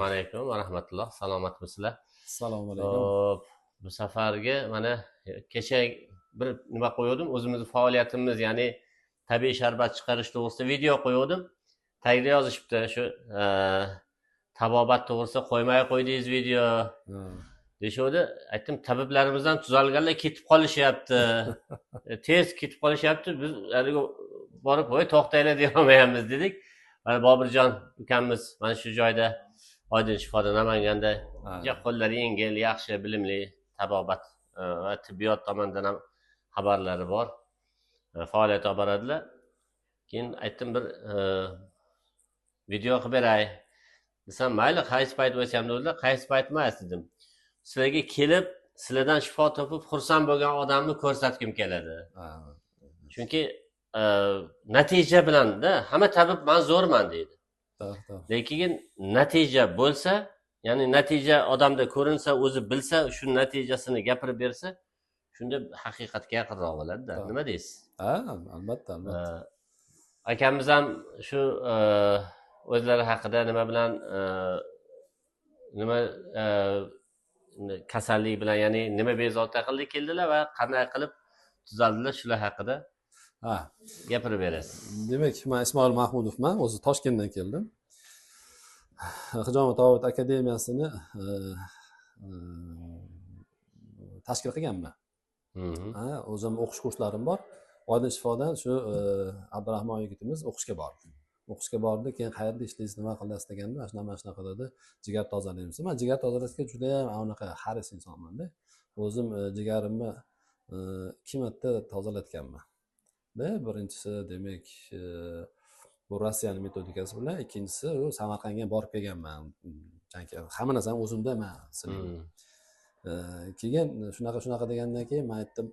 Alaykum va rahmatulloh. Salomatmisizlar? Assalomu alaykum. Hop, bu safargi mana kecha bir nima qo'ygandim. O'zimizni faoliyatimiz, ya'ni tabiiy sharbat chiqarish to'g'risida video qo'ygandim. Tagida yozishibdi shu tabobat to'g'risida qo'ymay qo'ydingiz video deyishuvdi. Aytdim, tabiblarimizdan tuzalganlar ketib qolishyapti. Tez ketib qolishyapti. Biz haligi borib qo'y to'xtaylar deya olmayapmiz dedik. Mana Bobirjon ukamiz mana shu joyda Oydin shifoda Namanganda qo'llari yengil, yaxshi, bilimli tabobat va tibbiyot tomonidan ham xabarlari bor. Faoliyat olib boradilar. Keyin aytdim bir video qilib beray desam, mayli, qaysi payt bo'lsa ham dedilar. Qaysi payt emas dedim. Sizlarga kelib, sizlardan shifo topib xursand bo'lgan odamni ko'rsatgim keladi. Chunki natija bilanda hamma tabib men zo'rman deydi. Lekin natija bo'lsa, ya'ni natija odamda ko'rinsa, o'zi bilsa, shu natijasini gapirib bersa, shunda haqiqatga yaqinroq bo'ladi-da. Nima deysiz? Albatta. Akamiz ham shu o'zlari haqida nima bilan nima kasallik bilan, ya'ni nima bezovta qildi keldilar va qanday qilib tuzaldilar, shular haqida gapirib berasiz. Demak, men Ismoil Mahmudovman, o'zi Toshkentdan keldim. Xijomat tabobat akademiyasini tashkil qilganman. O'zim o'qish kurslarim bor. Oydin shifodan shu Abdurahmon yigitimiz o'qishga bordi. Keyin qayerda ishlaysiz, nima qilasiz deganda, mana shunaqa dedi, jigar tozalaymiz. Men jigar tozalashga juda ham anaqa haris insonman-da. O'zim jigarimni 2 marta tozalatganman. Birinchisi demak bu Rossiyaning metodikasi bilan, ikkinchisi Samarqandga borib kelganman. Chunki hamma narsani o'zimda men sinayman. Keyin shunaqa degandan keyin men aytdim,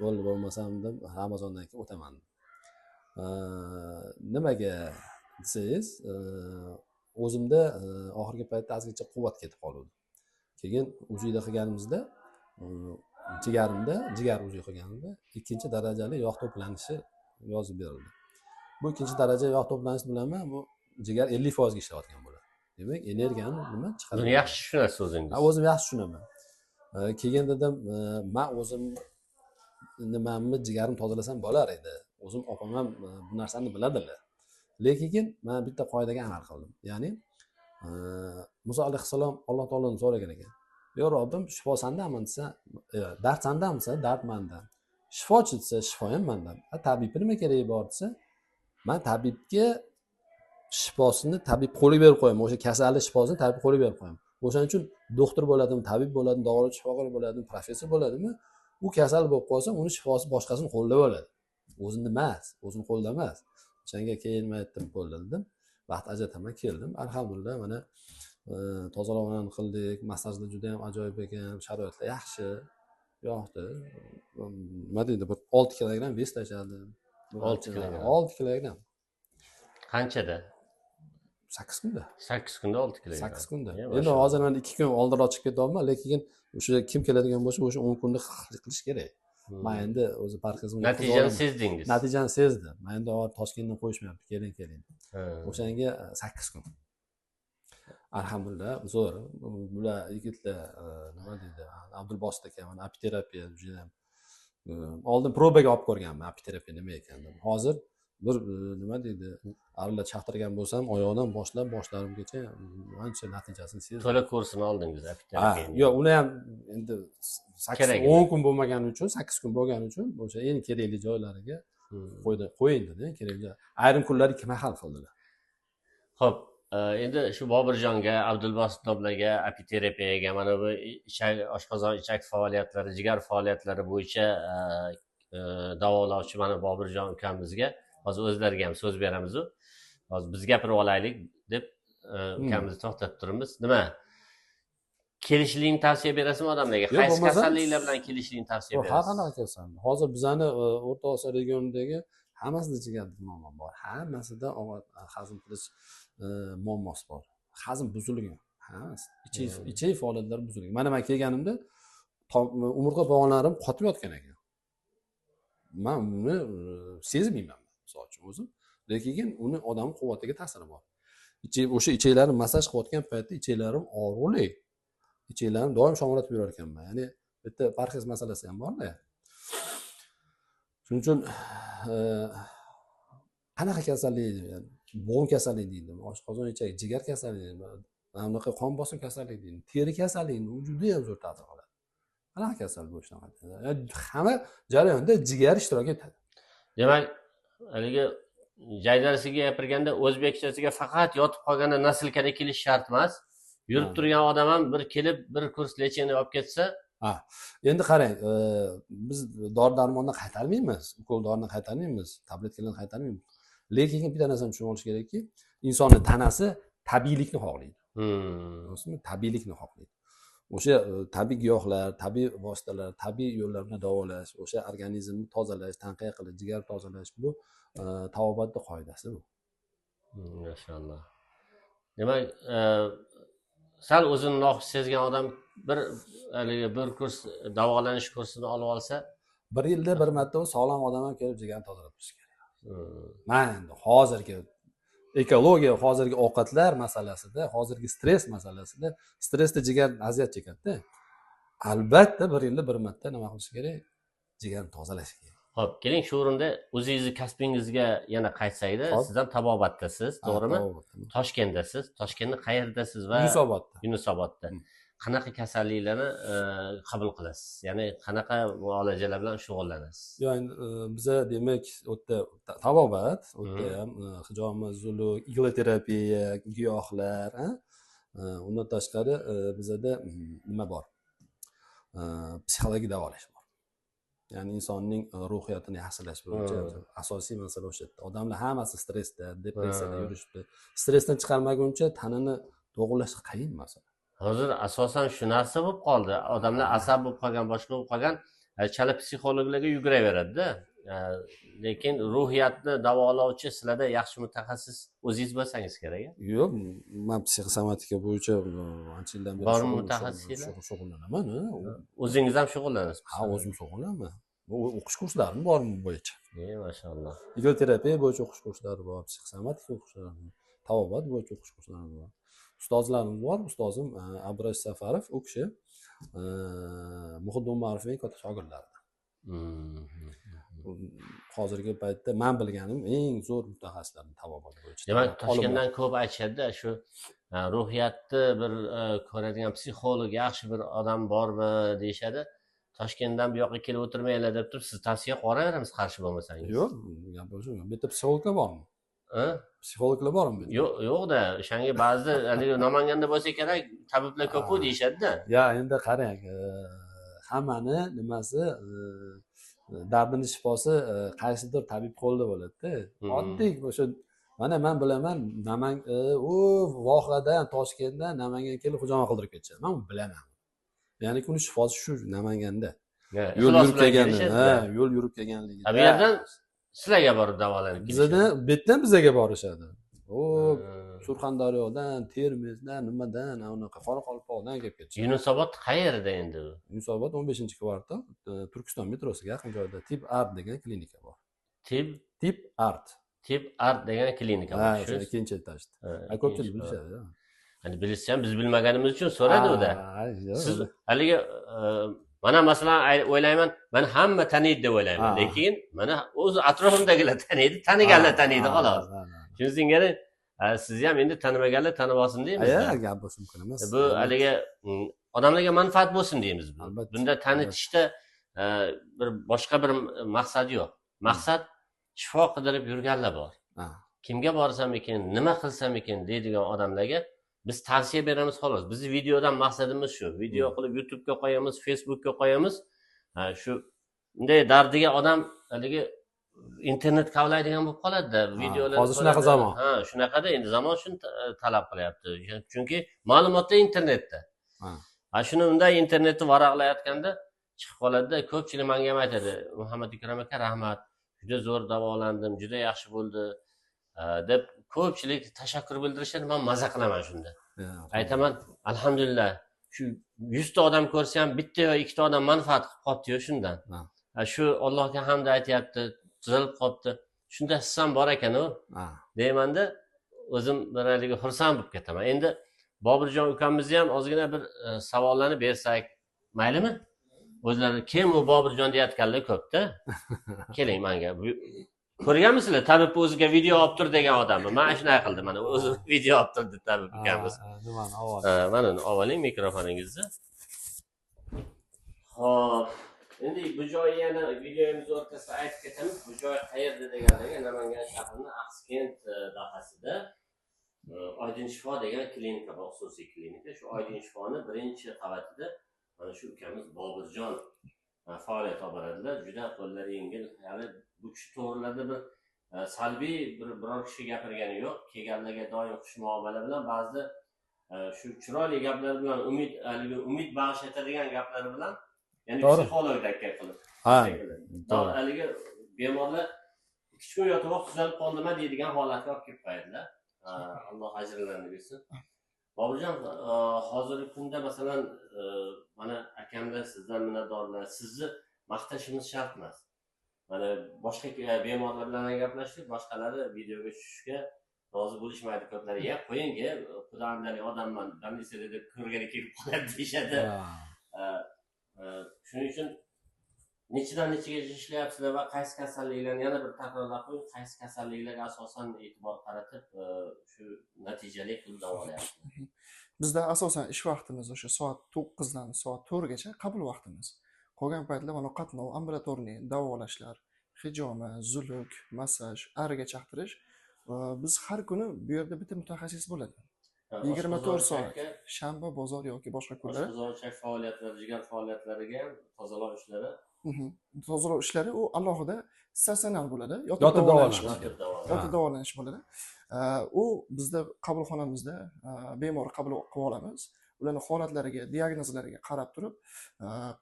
bo'ldi, bo'lmasam dedim, Ramazondan keyin o'taman. Nimaga desangiz, o'zimda oxirgi paytda ozgincha quvvat ketib qoldi. Keyin uziyda qilganimizda jigar uziy qilganimda 2-darajali yog' to'planishi yozib berildi. Bu 2-daraja yog' to'planishi bilanman, bu jigar 50% ga ishlayotgan bo'ladi. Demak, energiyani nima chiqaradi? Buni yaxshi tushunasiz o'zingiz. O'zim yaxshi tushunaman. Keyin dedim, men o'zim nimamni jigarim tozalasam bo'lar edi. O'zim opam ham bu narsani biladilar. Lekin men bitta qoidaga amal qildim. Ya'ni Muso alayhissalom Alloh taolodan so'ragan ekan. "Yo Robbim, shifo sandami?" desa, "Dard sandami?" desa, "Dard mendan." "Shifochi" desa, "Shifo ham mendan." "Tabibga nima keragi bor?" desa, "Men tabibga shifosini tabib qo'liga berib qo'yaman. O'sha kasallik shifosini tabib qo'liga berib qo'yaman. O'shaning uchun doktor bo'ladimi, tabib bo'ladimi, davolovchi shifokor bo'ladimi, professor bo'ladimi, u kasal bo'lib qolsa, uni shifosi boshqasining qo'lida bo'ladi. O'zini emas, o'zini qo'lida emas. O'shanga keyin men aytdim, bo'ldi dedim. Vaqt ajrataman, keldim. Alhamdulillah, mana tozalovani qildik. Massajlar juda ham ajoyib ekan, sharoitlar yaxshi. Yo'qdi. Nima deydi, bir 6 kilogramm vес tashladim. 6 kilogramm. Qanchada? 8 kunda. 8 kunda 6 kilogramm. 8 kunda. Endi hozir men 2 kun oldinroq chiqib ketyapman, lekin o'sha kim keladigan bo'lsa, o'sha 10 kunni qilish kerak. Men endi o'zi parhezimga natijani sezdingiz. Natijani sezdim. Men endi Toshkentdan qo'yishmayapti, keling. O'shanga 8 kun. Alhamdulillah, zo'r. Bular yigitlar nima deydi? Abdulbosit aka, mana apiterapiya juda ham oldin probaga olib ko'rganman, apiterapiya nima ekan deb. Hozir bir nima deydi, arila chaqtirgan bo'lsam, oyoqdan boshlab boshlarimgacha ancha natijasini sezdim. To'la kursini oldingiz apiterapiya. Yo'q, uni ham endi 10 kun bo'lmagani uchun, 8 kun bo'lgani uchun o'sha eng kerakli joylariga qo'ying dedi, kerakli. Ayrim kunlar 2 mahal qildilar. Xo'p, endi shu Bobirjonga, Abdulbosit domlaga, apiterapiyaga, mana bu oshqozon ichak faoliyatlari, jigar faoliyatlari bo'yicha davolovchi mana Bobirjon ukamizga hozir o'zlariga ham so'z beramiz. Hozir biz gapirib olaylik deb ukamizni to'xtatib turibmiz. Nima? Kelishlikni tavsiya berasizmi odamlarga? Qaysi kasalliklar bilan kelishlikni tavsiya berasiz? Har qanaqa kasal. Hozir bizani O'rta Osiyo regionidagi hammasida jigar muammo bor. Hammasida hazm qilish muammosi bor. Hazm buzilgan. Hammasi. Ichak faoliyatlari buzilgan. Mana men kelganimda umurtqa pog'onlarim qotib yotgan ekan. Men uni sezmayman, misol uchun o'zim. Lekin uni odam quvvatiga ta'siri bor. o'sha ichaklarim massaj qilayotgan paytda ichaklarim og'riqli. Ichaklarim doim shamollab yurar ekanman. Ya'ni bitta parhez masalasi ham borda. Shuning uchun qanaqa kasallik, bo'g'im kasalligi deydimi, oshqozon ichak, jigar kasalligi, mana bunaqa qon bosim kasalligi deydimi, teri kasalligi juda ham zo'r ta'sir qiladi. Qanaqa kasal bu shunaqa. Hamma jarayonda jigar ishtirok etadi. Demak, haligi jaydarasiga gapirganda o'zbekchasiga faqat yotib qolganda naslkada kelish shart emas. Yurib turgan odam ham bir kelib bir kurs lecheni olib ketsa, endi qarang, biz dori-darmonni qaytarmaymiz, ukol dorini qaytarmaymiz, tabletkalarni qaytarmaymiz. Lekin bitta narsani tushunib olish kerakki, insonning tanasi tabiiylikni xohlaydi. To'g'risimi? Tabiiylikni xohlaydi. O'sha tabiiy giyohlar, tabiiy vositalar, tabiiy yo'llar bilan davolash, o'sha organizmni tozalash, tanqay qilish, jigar tozalash bu tabobatning qoidasi bu. Maşallah. Demak, sal o'zini noxush sezgan odam bir kurs davolanish kursini olib olsa, bir yilda bir marta u sog'lom odam ham kelib jigarni tozalab turishi kerak. Mana endi hozirgi ekologiya, hozirgi ovqatlar masalasida, hozirgi stress masalasida, stressda jigar aziyat chekadi-da. Albatta bir yilda bir marta nima qilish kerak? Jigarni tozalash kerak. Xo'p, keling shu o'rinda o'zingizni kasbingizga yana qaytsaydi, siz ham tabobatdasiz, to'g'rimi? Toshkentdasiz. Toshkentning qayerdasiz va Yunusobodda. Qanaqa kasalliklarni qabul qilasiz? Ya'ni qanaqa muolajalar bilan shug'ullanasiz? Ya'ni biza demak, o'tda tabobat, o'tda ham hijoma, zuluk, igloterapiya, giyohlar, undan tashqari bizada nima bor? Psixologik davolash bor. Ya'ni insonning ruhiyatini yaxshilash bo'yicha asosiy masala o'sha yerda. Odamlar hammasi stressda, depressiyada yurishdi. Stressdan chiqarmaguncha tanani to'g'irlash qiyin masala. Hozir asosan shu narsa bo'lib qoldi. Odamlar asab bo'lib qolgan, boshqa bo'lib qolgan, chala psixologlarga yuguraveradi-da. Lekin ruhiyatni davolovchi sizlarda yaxshi mutaxassis o'zingiz bo'lsangiz kerak. Yo'q, men psixosomatika bo'yicha ancha yildan beri shug'ullanaman. O'zingiz ham shug'ullanasiz? Ha, o'zim shug'ullanaman. O'qish kurslarim bor bu bo'yicha. Mashallah. Igloterapiya bo'yicha o'qish kurslari bor, psixosomatika o'qishlari bor, tabobat bo'yicha o'qish kurslari bor. Ustozlarimiz bor. Ustozim Abrash Safarov, u kishi Muhiddin Ma'rufovning katta shogirdlaridan. Hozirgi paytda men bilganim eng zo'r mutaxassislar tabobat bo'yicha. Demak, Toshkentdan ko'p aytishadi, shu ruhiyatni bir ko'radigan psixolog, yaxshi bir odam bormi deyishadi. Toshkentdan bu yoqqa kelib o'tirmanglar deb turib, siz tavsiya qilaveramiz qarshi bo'lmasangiz. Yo'q, gap o'sha. Bitta psixologlar bormi? Psixologlar bormi? Yo'q-da, o'shanga ba'zi haligi Namanganda bo'lsa kerak, tabiblar ko'p deyishadi-da. Ya, endi qarang, hammani nimasi dardini shifosi qaysidir tabib qo'lida bo'ladi-da. Oddiy o'sha mana men bilaman, Vohadan, Toshkentdan Namangan kelib hujoma qildirib ketishadi. Men bilaman. Ya'ni uni shifosi shu Namanganda. Yo'l yurib kelganligi. Bu yerdan sizlarga borib davolanib kelishadi. Bizda betdan bizaga borishadi. Surxondaryodan, Termizdan, nimadan, unaqa Qoraqalpoqdan kelib ketishadi. Yunusobod qayerda endi u? Yunusobod 15-kvartal, Turkiston metrosiga yaqin joyda Tip Art degan klinika bor. Tip Art degan klinika bor. Ha, o'sha ikkinchi etajda. Ko'pchilik bilishadi. Hani bilsa ham biz bilmaganimiz uchun so'radi u da. Siz haligi mana masalan o'ylayman, men hamma taniydi deb o'ylayman. Lekin mana o'zi atrofimdagilar taniydi, taniganlar taniydi xolos. Shuning singari siz ham endi tanimaganlar tanib olsin deymiz. Gap bo'lishi mumkin emas. Bu haligi odamlarga manfaat bo'lsin deymiz. Bunda tanitishda bir boshqa bir maqsad yo'q. Maqsad shifo qidirib yurganlar bor. Kimga borsam ekan, nima qilsam ekan deydigan odamlarga biz tavsiya beramiz xolos. Bizning videodan maqsadimiz shu. Video qilib YouTube'ga qo'yamiz, Facebook'ga qo'yamiz. Shu bunday dardiga odam haligi internet kavlaydigan bo'lib qoladi-da. Videolar hozir shunaqa zamon. Shunaqada endi zamon shuni talab qilyapti. Chunki ma'lumotlar internetda. Shuni unday internetni varaqlayotganda chiqib qoladi-da. Ko'pchilik menga ham aytadi, Muhammad Ikrom aka rahmat, juda zo'r davolandim, juda yaxshi bo'ldi deb ko'pchilik tashakkur bildirishadi. Men maza qilaman shunda. Aytaman, alhamdulillah, shu 100 ta odam ko'rsa ham bitta yo ikkita odam manfaat qilib qopti-yu shundan. Shu Allohga hamd aytyapti, tuzalib qopti. Shunda hissam bor ekan-u. Deymanda, o'zim bir haligi xursand bo'lib ketaman. Endi Bobirjon ukamizni ham ozgina bir savollarni bersak maylimi? O'zlari kim u Bobirjon deyotganlar ko'pda. Keling menga. Ko'rganmisizlar? Tabib o'ziga video olib tur degan odamni. Men shunday qildim. Mana o'zi video olib turdi tabib ukamiz. Nimani avval? Mana uni oling mikrofoningizni. Xo'p. Endi bu joyi yana videomiz o'rtasida aytib ketamiz. Bu joy qayerda deganlarga Namangan shahrining Axsikent dahasida Oydin shifo degan klinika bor, xususiy klinika. Shu Oydin shifoni birinchi qavatida mana shu ukamiz Bobirjon faoliyat olib boradilar. Juda qo'llari yengil. Ya'ni bu kishi to'g'rilarda bir salbiy biror kishi gapirgani yo'q. Kelganlarga doim xush muomala bilan, ba'zida shu chiroyli gaplar bilan umid bag'sh etadigan gaplar bilan, ya'ni psixologdek qilib. Ha. To'g'ri. Haligi bemorlar 2 kun yotib tuzalib qoldimi deydigan holatga olib kelib qo'yadilar. Alloh ajrlarini bersin. Bobirjon, hozirgi kunda masalan mana akamlar sizdan minnatdorlar. Sizni maqtashimiz shart emas. Mana boshqa bemorlar bilan gaplashdik, boshqalari videoga tushishga rozi bo'lishmaydi ko'plari. Ya qo'ying-a, xudoandalik odamman, komissiyada deb ko'rgani kelib qoladi deyshadi. Shuning uchun nechidan nechigacha ishlayapsizlar va qaysi kasalliklarni yana bir takrorlab qo'ying, qaysi kasalliklarga asosan e'tibor qaratib shu natijali qilib davolayapsizlar? Bizda asosan ish vaqtimiz o'sha soat 9 dan soat 4 gacha qabul vaqtimiz. Qolgan paytlar mana qatnov, ambulatorniy davolashlar, hijoma, zuluk, massaj, ariga chaqtirish. Biz har kuni bu yerda bitta mutaxassis bo'ladi. 24 soat, shanba, bozor yoki boshqa kunlar. Bozorchak faoliyatlari, jigar faoliyatlariga ham tozalash ishlari. Tozalash ishlari u alohida statsionar bo'ladi, Yotib davolanish bo'ladi. U bizda qabulxonamizda bemor qabul qilib olamiz. Ularning holatlariga, diagnozlariga qarab turib,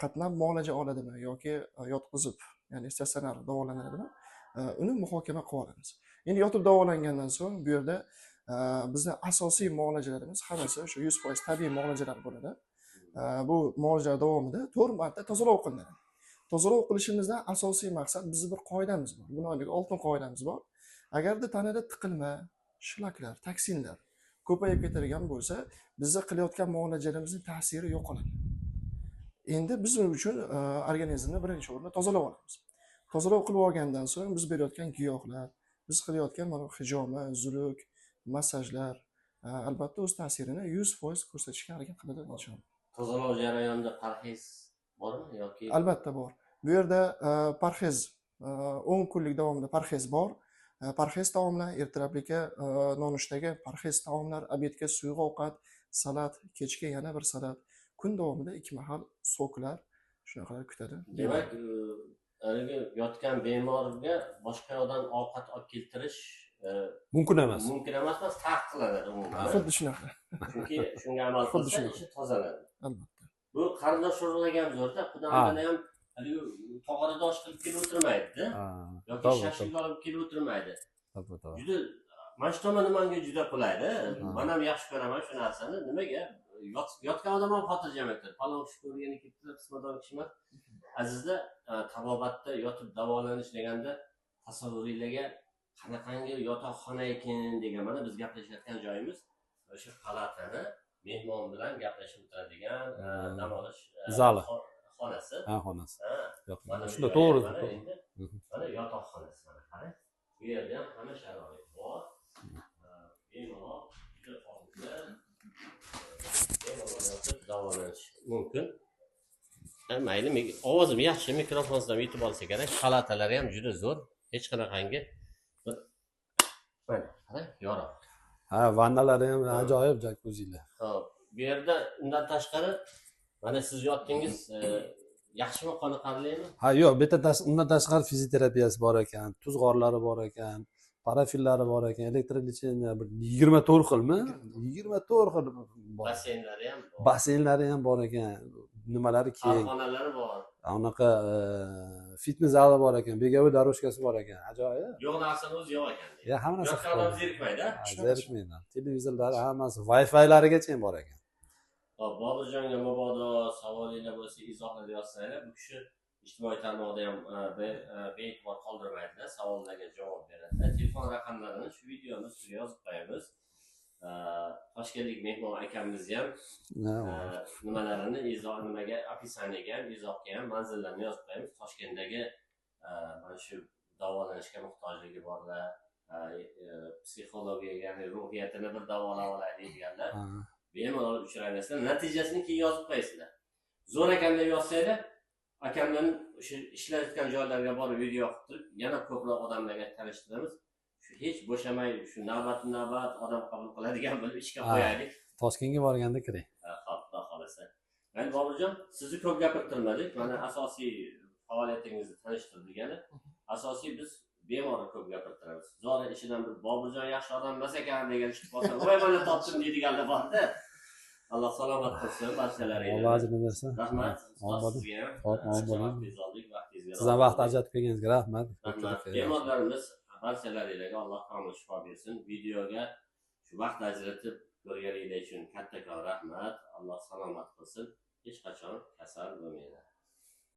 qatnab muolaja oladimi yoki yotqizib, ya'ni statsionar davolanadimi, uni muhokama qilib olamiz. Endi yotib davolangandan so'ng bu yerda bizning asosiy muolajalarimiz hammasi o'sha 100% tabiiy muolajalar bo'ladi. Bu muolajalar davomida 4 marta tozalov qilinadi. Tozalov qilishimizdan asosiy maqsad, bizning bir qoidamiz bor. Buning oltin qoidamiz bor. Agarda tanada tiqilma, shlaklar, toksinlar ko'payib ketadigan bo'lsa, bizga qilayotgan muolajalarimizning ta'siri yo'qoladi. Endi biz uchun organizmni birinchi o'rinda tozalab olamiz. Tozalov qilib olgandan so'ng biz berayotgan giyohlar, biz qilayotgan mana hijoma, zuluk, massajlar albatta o'z ta'sirini 100% ko'rsatishga harakat qiladi inshaalloh. Tozalov jarayonida parhez bormi yoki? Albatta bor. Bu yerda parhez 10 kunlik davomida parhez bor. Parhez taomlar, ertalablikka nonushtaga parhez taomlar, obedga suyuq ovqat, salat, kechga yana bir salat, kun davomida 2 mahal soklar shunaqalar kutadi. Demak, haligi yotgan bemorga boshqa yoqdan ovqat olib keltirish mumkin emas. Mumkin emas, taqiqlanadi umuman. Xuddi shunaqa. Chunki shunga amal qilsa ishi tozaladi. Albatta. Bu qarindosh urug'lagan zo'rda, xudodan ham haligi tog'orada osh qilib kelib o'tirmaydi-da. Yoki shashlik olib kelib o'tirmaydi. Juda mana shu tomonga juda qulayda. Men ham yaxshi ko'raman shu narsani. Nimaga? Yotgan odam ham xotirjam etadi. Palon kishi ko'rgani kelib, qismador kishi emas. Azizda tabobatda yotib davolanish deganda tasavvuringlarga qanaqangi yotoqxona ekan degan, mana biz gaplashayotgan joyimiz o'sha palatani mehmon bilan gaplashib o'tiradigan dam olish zali, xonasi. Xonasi. Mana shunda to'g'ri. Mana yotoqxonasi, mana qarang. Bu yerda ham hamma sharoit bor. Bemalol davolanish mumkin. Mayli, ovozim yaxshi, mikrofondan yetib olsa kerak. Palatalari ham juda zo'r. Hech qanaqangi mana qarang, yorug'. Vannalari ham ajoyib jakuzilar. Xo'p, bu yerda undan tashqari mana siz yotdingiz, yaxshimi, qoniqarlimi? Yo'q, bu yerda undan tashqari fizioterapiyasi bor ekan, tuz g'orlari bor ekan, parafillari bor ekan, elektrolecheniya bir 24 xilmi? 24 xil bor. Basseynlari ham bor. Basseynlari ham bor ekan. Nimalari keng. Xonalari bor. Unaqa fitnes zali bor ekan, begovoy doroshkasi bor ekan. Ajoyib. Yo'q narsani o'zi yo'q ekan. Ya, hamma narsa yo'q zerikmaydi. Zerikmaydi. Televizorlari hammasi Wi-Fi'larigacha ham bor ekan. Bobirjonga mabodo savolinglar bo'lsa, izohlar yozsanglar, bu kishi ijtimoiy tarmoqda ham bee'tibor qoldirmaydilar, savollarga javob beradilar. Telefon raqamlarini shu videoni ustiga yozib qo'yamiz. Toshkentlik mehmon akamizni ham nimalarini nimaga описаниеga ham, izohga ham manzillarni yozib qo'yamiz. Toshkentdagi mana shu davolanishga muhtojligi borlar, psixologiyaga, ya'ni ruhiyatini bir davolab olay deydiganlar bemalol uchrayverasizlar. Natijasini keyin yozib qo'yasizlar. Zo'r ekan deb yozsanglar, akamdan o'sha ishlayotgan joylarga borib video qilib turib, yana ko'proq odamlarga tanishtiramiz. Shu hech bo'shamay, shu navbat odam qabul qiladigan bo'lib ishga qo'yaylik. Toshkentga borganda kiring. Xudo xolasa. Men Boburjon, sizni ko'p gapirtirmadik. Mana asosiy faoliyatingizni tanishtirdik yana. Asosiy biz bemorni ko'p gapirtiramiz. Zora ishidan bir Boburjon yaxshi odam emas ekan degan chiqib qolsa, "Voy, mana topdim" deydiganlar bor-da. Alloh salomat qilsin barchalaringni. Alloh ajrini bersin. Rahmat. Sizga ham. Xo'p, omon bo'ling. Vaqtingizga. Sizdan vaqt ajratib kelganingizga rahmat. Rahmat. Bemorlarimiz barchalaringizga Alloh kamol shifo bersin. Videoga shu vaqt ajratib ko'rganinglar uchun kattakon rahmat. Alloh salomat qilsin. Hech qachon kasal bo'lmanglar.